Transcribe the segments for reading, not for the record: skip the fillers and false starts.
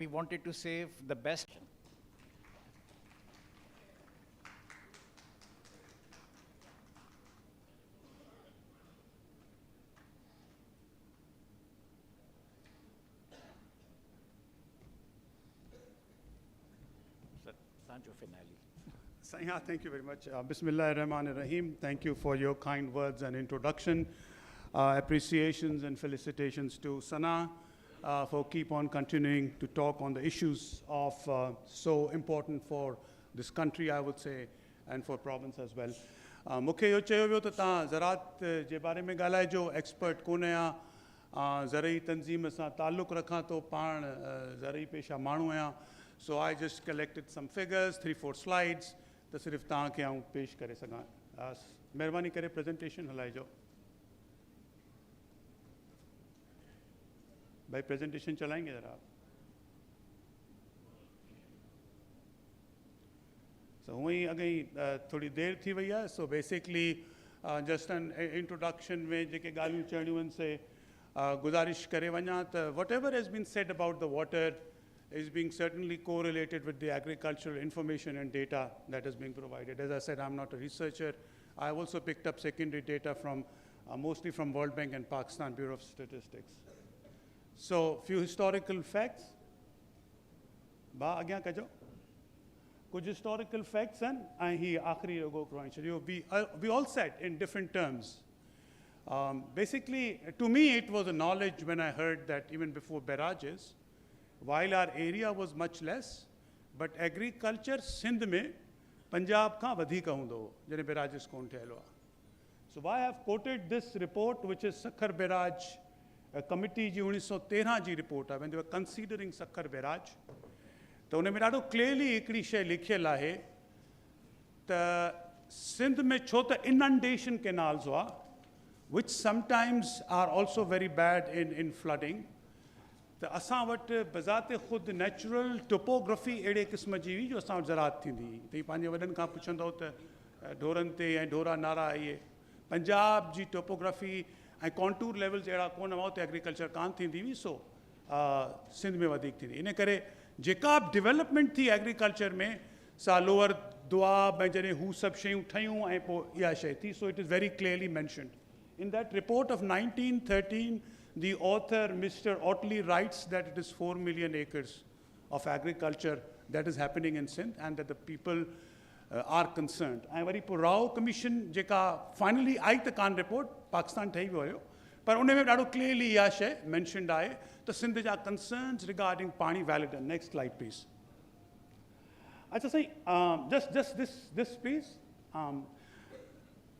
We wanted to save the best. Sanjo finale. Saiha, thank you very much. Bismillah ar-Rahman ar-Rahim. Thank you for your kind words and introduction. Appreciations and felicitations to Sana for keep on continuing to talk on the issues of so important for this country, I would say, and for province as well. मूंखे इहो चयो वियो त तव्हां ज़राअत जे बारे में ॻाल्हाइजो, expert कोन आहियां, ज़रई तंज़ीम सां ताल्लुक़ रखां थो, पाण ज़रई पेशा माण्हू आहियां. So I just collected some figures, 3-4 slides, त सिर्फ़ु तव्हांखे आउं पेश करे सघां. महिरबानी करे प्रेज़ेंटेशन हलाइजो. भाई प्रेज़ेंटेशन चलाएंगे ज़रा आप. So हुअं ई अॻई थोड़ी देर थी वई आहे. So basically just an introduction में जेके ॻाल्हियूं चवणियूं आहिनि से गुज़ारिश करे वञा त whatever has been said about the water is being certainly correlated with the agricultural information and data that is being provided. As I said, I'm not a researcher. I also picked up secondary data from mostly from World Bank and Pakistan Bureau of Statistics. So few historical facts. Ba agya kajo. Kuch historical facts and he akhri logo we all said in different terms. Basically, to me, it was a knowledge when I heard that even before barrages, while our area was much less, but agriculture Sindh में Punjab खां वधीक हूंदो हो जॾहिं barrages कोन ठहियल हुआ. So I have quoted this report, which is Sakhar Barrage committee ji 1913 ji report आहे, when they were considering Sakhar Barrage. त उन में ॾाढो clearly हिकिड़ी शइ लिखियल आहे त सिंध में छो त inundation canals हुआ, which sometimes are also very bad in flooding. त असां वटि बज़ाते ख़ुदि नेचुरल टोपोग्राफी अहिड़े क़िस्म जी हुई जो असां वटि ज़राअत थींदी हुई. त पंहिंजे वॾनि खां पुछंदो त ढोरनि ते ऐं ढोरा नारा इहे पंजाब जी टोपोग्राफी ऐं कॉन्टूर लेवल्स अहिड़ा कोन हुआ, उते एग्रीकल्चर कान थींदी हुई. सो सिंध में वधीक थींदी. इन करे जेका बि डेवलपमेंट थी एग्रीकल्चर में सा लोअर दुआब ऐं जॾहिं हू सभु शयूं ठहियूं ऐं पोइ इहा शइ थी. So it is very clearly mentioned in that report of 1913. The author, Mr. Otley, writes that it is 4 million acres of agriculture that is happening in Sindh and that the people are concerned. ऐं worry पोइ Rao commission जेका finally I त कान report, Pakistan ठही वियो हुयो, पर उन में ॾाढो क्लियरली इहा शइ मेंशन्ड आहे त सिंध जा कंसर्न्स रिगार्डिंग पाणी वैलिड आहिनि. Next slide please. अच्छा साईं, जस्ट दिस प्लीज़.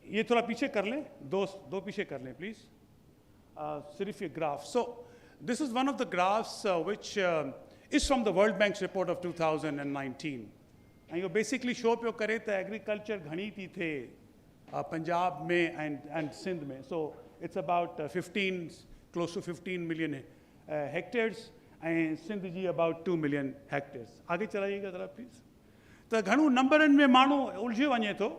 ये थोड़ा पीछे कर लें, दो पीछे कर लें please. Sirif graph. So this is one of the graphs which is from the World Bank's report of 2019. And you basically show up your kare ta agriculture ghani thi the Punjab mein and Sindh mein. So it's about 15, close to 15 million hectares, and Sindh ji about 2 million hectares. Aage chalaiyega zara please. The ghanu numberan mein manu ulje vanye tho,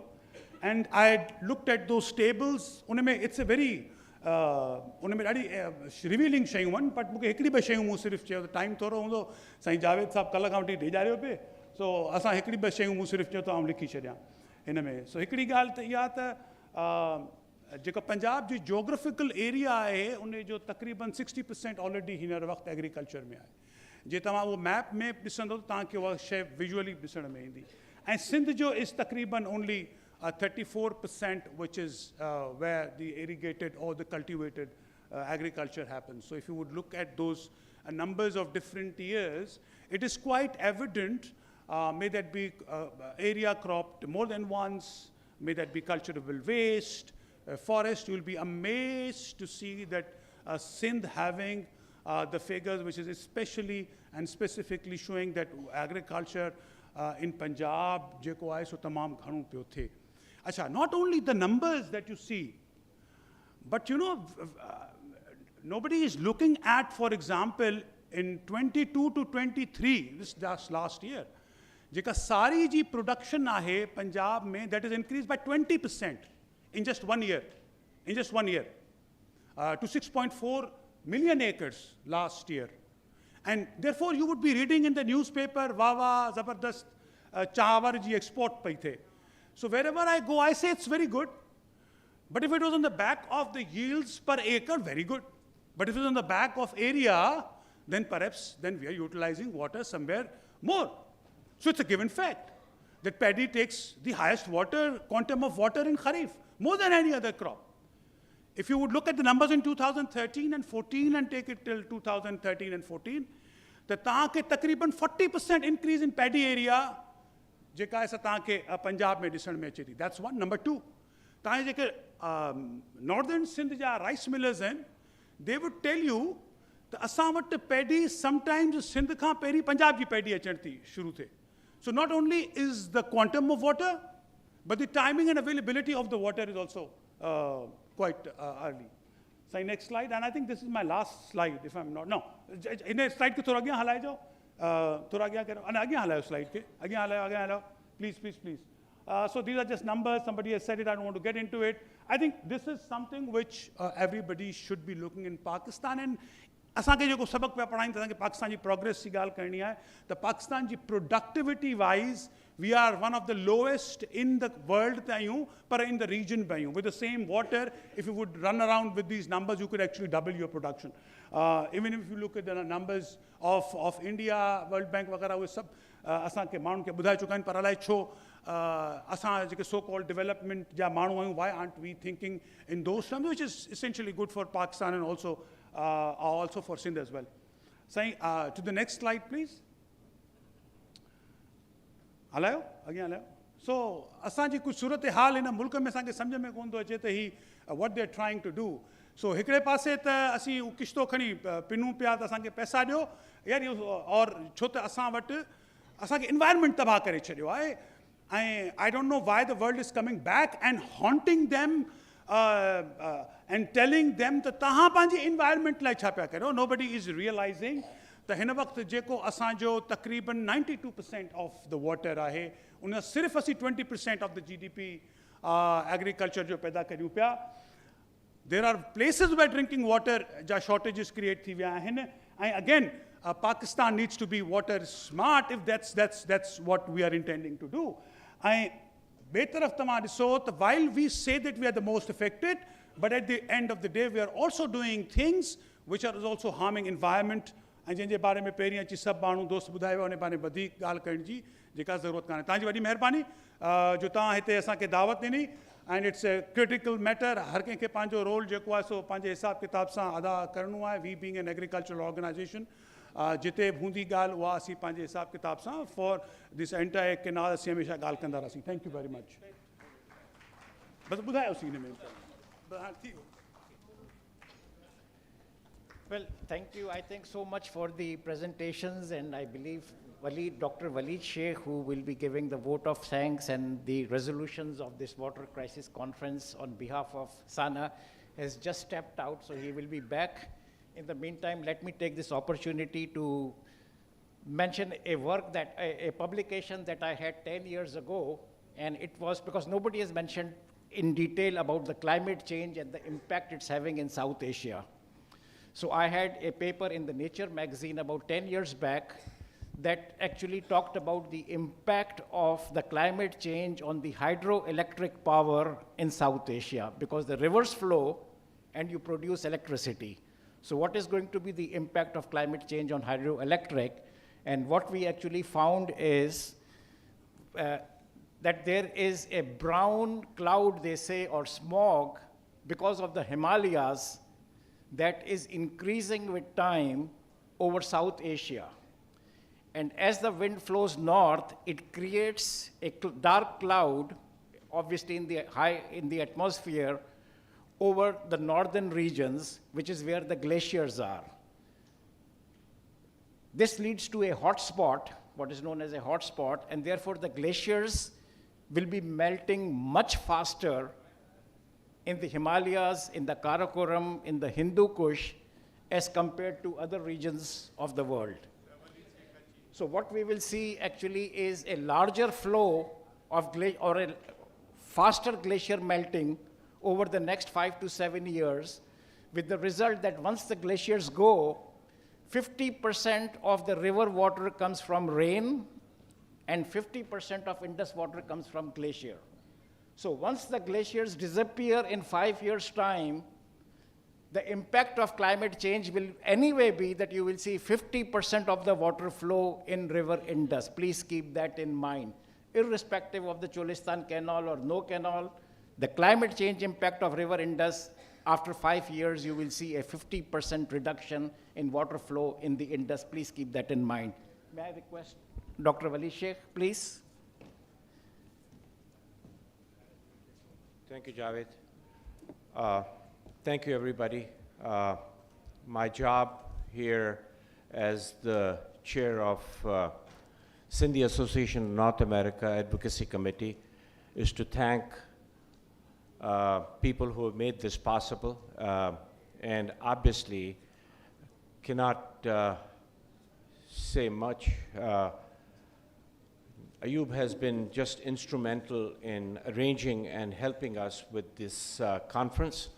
and I had looked at those tables. It's a very उन में ॾाढी revealing शयूं आहिनि, but मूंखे हिकिड़ी ॿ शयूं मूं सिर्फ़ु चयो त टाइम थोरो हूंदो. साईं जावेद साहब कल्ह खां वठी ॾेजारियो पिए. सो असां हिकिड़ी ॿ शयूं मूं सिर्फ़ु चयो त आउं लिखी छॾियां हिन में. सो हिकिड़ी ॻाल्हि त इहा त जेका पंजाब जी जोग्राफिकल एरिया आहे उन जो तक़रीबन 60% ऑलरेडी हींअर वक़्तु एग्रीकल्चर में आहे. जे तव्हां उहो मैप में ॾिसंदो त तव्हांखे उहा शइ विजुअली ॾिसण में ईंदी. ऐं सिंध जो इज़ तक़रीबन only 34%, which is where the irrigated or the cultivated agriculture happens. So if you would look at those numbers of different years, it is quite evident, may that be area cropped more than once, may that be cultivable waste, forest. You will be amazed to see that Sindh having the figures which is especially and specifically showing that agriculture in Punjab, jeko aaye so tamam ghanu pyo the. Acha, not only the numbers that you see, but you know, nobody is looking at, for example, in 22 to 23, this just last year, jeka sari ji production ahe Punjab mein, that is increased by 20% in just 1 year, to 6.4 million acres last year. And therefore, you would be reading in the newspaper, Wawa, Zabardast, Chawar ji export pai the. So wherever I go, I say it's very good. But if it was on the back of the yields per acre, very good. But if it's on the back of area, then perhaps then we are utilizing water somewhere more. So it's a given fact that paddy takes the highest quantum of water in Kharif, more than any other crop. If you would look at the numbers in 2013 and 14 and take it till 2013 and 14, the taake takriban 40% increase in paddy area, jeka aisa taake Punjab mein disan mein ache. That's one. Number two, taake jeke northern Sindh ja rice millers hain, they would tell you that asan wat paddy sometimes Sindh khan pehri Punjab ji paddy achan thi shuru the. So not only is the quantum of water, but the timing and availability of the water is also quite early. So next slide, and I think this is my last slide, if I'm not, no. In the slide ke thoda agya halai jao, thoda agya karo, and agya halayo slide ke, agya halayo, please, please, please. So these are just numbers, somebody has said it, I don't want to get into it. I think this is something which everybody should be looking in Pakistan, and असांखे जेको सबक पिया पढ़ाइनि था कि पाकिस्तान जी progress जी ॻाल्हि करणी आहे त पाकिस्तान जी productivity wise we are one of the lowest in the world ते आहियूं पर इन द रीजन बि आहियूं with the same water if you would run around with these numbers you could actually double your production even if you look at the numbers of India World Bank वग़ैरह उहे सभु असांखे माण्हुनि खे ॿुधाए चुका आहिनि पर अलाए छो असां जेके सो कॉल्ड डेवलपमेंट जा माण्हू आहियूं why aren't we thinking in those terms which is essentially good for Pakistan and also for Sindh as well. Saying to the next slide, please. Halayo, again halayo. So, asanji kuch surat hal in mulk mein asanke samjh mein kon to ache te hi what they are trying to do. So, hikde paase ta asi kishto khani pinu pya ta asanke paisa dio yani aur chot asan wat asanke environment tabah kare chadyo I don't know why the world is coming back and haunting them and telling them that taha panji environment lai chha pya karo. Nobody is realizing that hin waqt jeko asanjo takriban 92% of the water ahe una sirf asi 20% of the GDP agriculture jo paida karyu pya. There are places where drinking water ja shortages create thi vya hain, and again Pakistan needs to be water smart if that's what we are intending to do. बेतरफ तव्हां ॾिसो त while we say that we are the most affected, but at the end of the day we are also doing things which are also harming environment ऐं जंहिंजे बारे में पहिरीं अची सभु माण्हू दोस्त ॿुधायो उन बारे में वधीक ॻाल्हि करण जी जेका ज़रूरत कान्हे. तव्हांजी वॾी महिरबानी जो तव्हां हिते असांखे दावत ॾिनी and it's a critical matter. हर कंहिंखे पंहिंजो रोल जेको आहे सो पंहिंजे हिसाब किताब सां अदा करिणो आहे. We being an agricultural organisation जिते बि हूंदी ॻाल्हि उहा असीं पंहिंजे हिसाब किताब सां फॉर दिस एंटायर केनाल असीं हमेशह ॻाल्हि कंदा रहासीं. Thank you very much. बसि ॿुधायोसीं हिन में. Well, thank you. I think so much for the presentations, and I believe Dr. Waleed Sheikh, who will be giving the vote of thanks and the resolutions of this water crisis conference on behalf of SANA, has just stepped out, so he will be back. In the meantime, let me take this opportunity to mention a work that, a publication that I had 10 years ago, and it was because nobody has mentioned in detail about the climate change and the impact it's having in South Asia. So I had a paper in the Nature magazine about 10 years back that actually talked about the impact of the climate change on the hydroelectric power in South Asia, because the rivers flow and you produce electricity. So what is going to be the impact of climate change on hydroelectric? And what we actually found is that there is a brown cloud, they say, or smog, because of the Himalayas, that is increasing with time over South Asia. And as the wind flows north, it creates a dark cloud, obviously in the atmosphere, over the northern regions, which is where the glaciers are. This leads to a hot spot, what is known as a hot spot, and therefore the glaciers will be melting much faster in the Himalayas, in the Karakoram, in the Hindu Kush, as compared to other regions of the world. So what we will see actually is a larger flow of or a faster glacier melting over the next 5 to 7 years, with the result that once the glaciers go, 50% of the river water comes from rain, and 50% of Indus water comes from glacier. So once the glaciers disappear in 5 years' time, the impact of climate change will anyway be that you will see 50% of the water flow in river Indus. Please keep that in mind. Irrespective of the Cholistan Canal or no canal, the climate change impact of river Indus, after 5 years, you will see a 50% reduction in water flow in the Indus. Please keep that in mind. May I request Dr. Wali Sheikh, please? Thank you, Javed. Thank you, everybody. My job here as the chair of Sindh Association of North America Advocacy Committee is to thank people who have made this possible, and obviously cannot say much. Ayub has been just instrumental in arranging and helping us with this conference.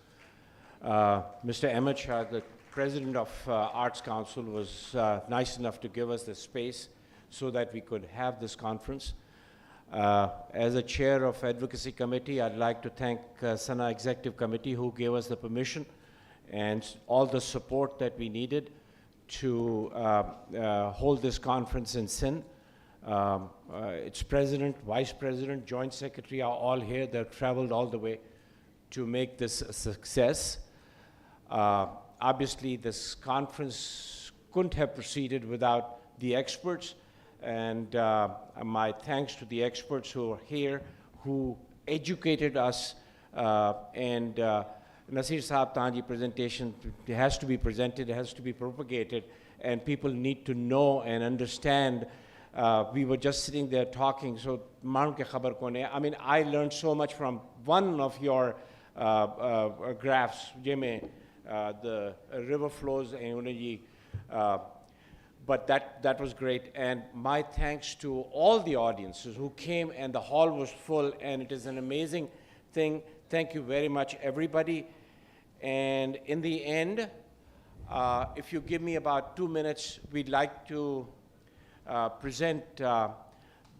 Mr. Ahmed Shah, the president of Arts Council, was nice enough to give us the space so that we could have this conference. As a chair of Advocacy Committee, I'd like to thank Sana Executive Committee who gave us the permission and all the support that we needed to hold this conference in Sindh. Its president, vice president, joint secretary are all here. They've traveled all the way to make this a success. Obviously, this conference couldn't have proceeded without the experts, and my thanks to the experts who are here, who educated us, and Nasir Saab Tanji presentation has to be presented, it has to be propagated, and people need to know and understand. We were just sitting there talking, so I mean, I learned so much from one of your graphs, Jimmy, the river flows, but that was great. And my thanks to all the audiences who came, and the hall was full, and it is an amazing thing. Thank you very much, everybody. And in the end, if you give me about 2 minutes, we'd like to present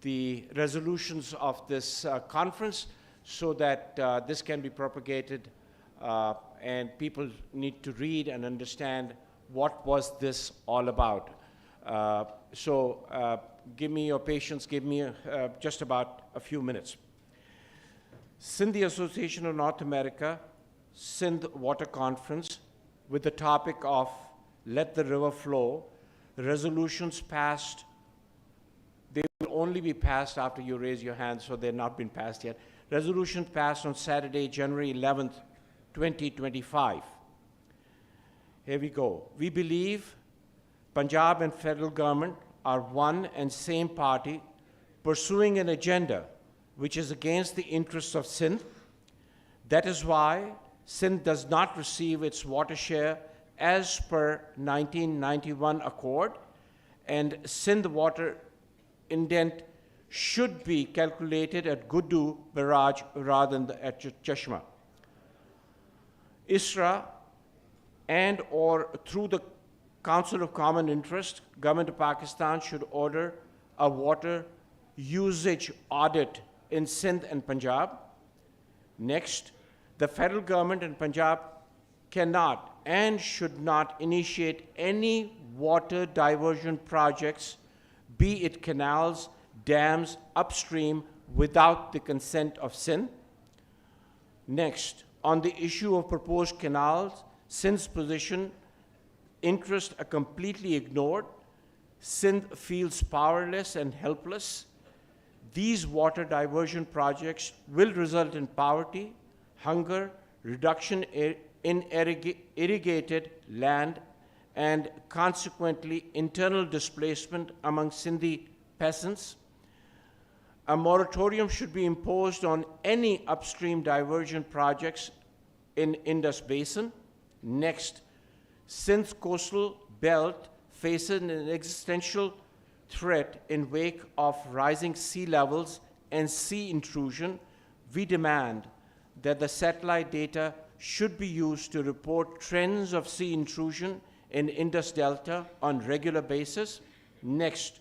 the resolutions of this conference so that this can be propagated and people need to read and understand what was this all about. So give me your patience, give me just about a few minutes. Sindh Association of North America, Sindh Water Conference, with the topic of Let the River Flow, resolutions passed. They will only be passed after you raise your hand, so they've not been passed yet. Resolution passed on Saturday, January 11th, 2025. Here we go. We believe Punjab and federal government are one and same party pursuing an agenda which is against the interests of Sindh. That is why Sindh does not receive its water share as per 1991 accord, and Sindh water indent should be calculated at Guddu barrage rather than at Chashma. ISRA and or through the Council of Common Interest, Government of Pakistan should order a water usage audit in Sindh and Punjab. Next, the federal government in Punjab cannot and should not initiate any water diversion projects, be it canals, dams, upstream, without the consent of Sindh. Next, on the issue of proposed canals, Sindh's position interests are completely ignored. Sindh feels powerless and helpless. These water diversion projects will result in poverty, hunger, reduction in irrigated land, and consequently internal displacement among Sindhi peasants. A moratorium should be imposed on any upstream diversion projects in Indus Basin. Next, Sindh's coastal belt faces an existential threat in wake of rising sea levels and sea intrusion. We demand that the satellite data should be used to report trends of sea intrusion in Indus Delta on regular basis. Next,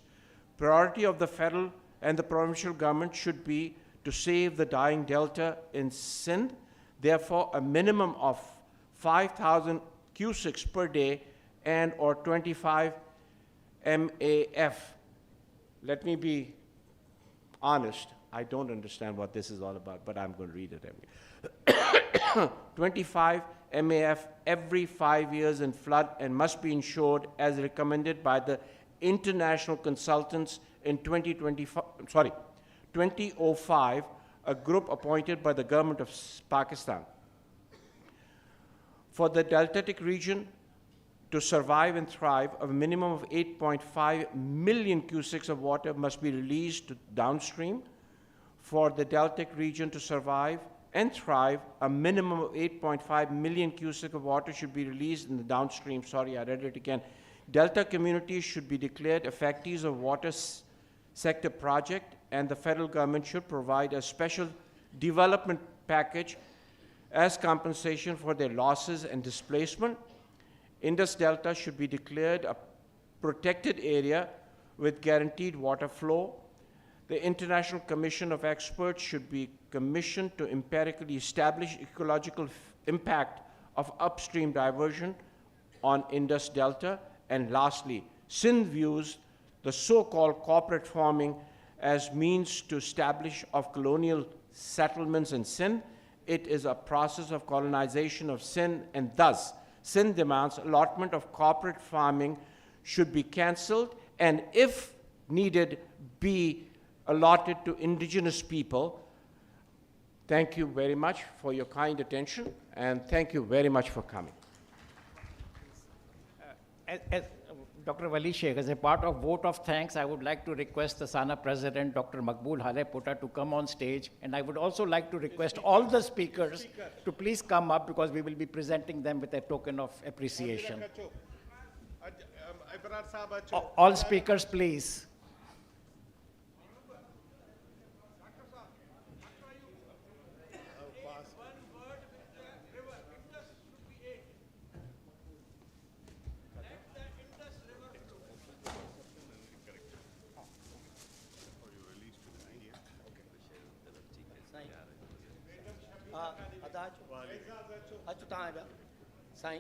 priority of the federal and the provincial government should be to save the dying delta in Sindh. Therefore, a minimum of 5,000 cusics per day and or 25 MAF. Let me be honest, I don't understand what this is all about, but I'm going to read it anyway. 25 MAF every 5 years in flood and must be insured as recommended by the international consultants in 2005, a group appointed by the government of Pakistan. For the deltatic region to survive and thrive, a minimum of 8.5 million cusics of water must be released to downstream. For the deltatic region to survive and thrive, a minimum of 8.5 million cusics of water should be released in the downstream. Sorry, I read it again. Delta communities should be declared effectees of water sector project, and the federal government should provide a special development package as compensation for their losses and displacement. Indus Delta should be declared a protected area with guaranteed water flow. The International Commission of Experts should be commissioned to empirically establish ecological impact of upstream diversion on Indus Delta. And lastly, Sindh views the so-called corporate farming as means to establish of colonial settlements in Sindh. It is a process of colonization of Sindh, and thus Sindh demands allotment of corporate farming should be cancelled and, if needed, be allotted to indigenous people. Thank you very much for your kind attention, and thank you very much for coming. As Dr. Wali Sheikh, as a part of vote of thanks, I would like to request the SANA President, Dr. Maqbool Hale Putta, to come on stage. And I would also like to request all the speakers to please come up, because we will be presenting them with a token of appreciation. All speakers, please. Sai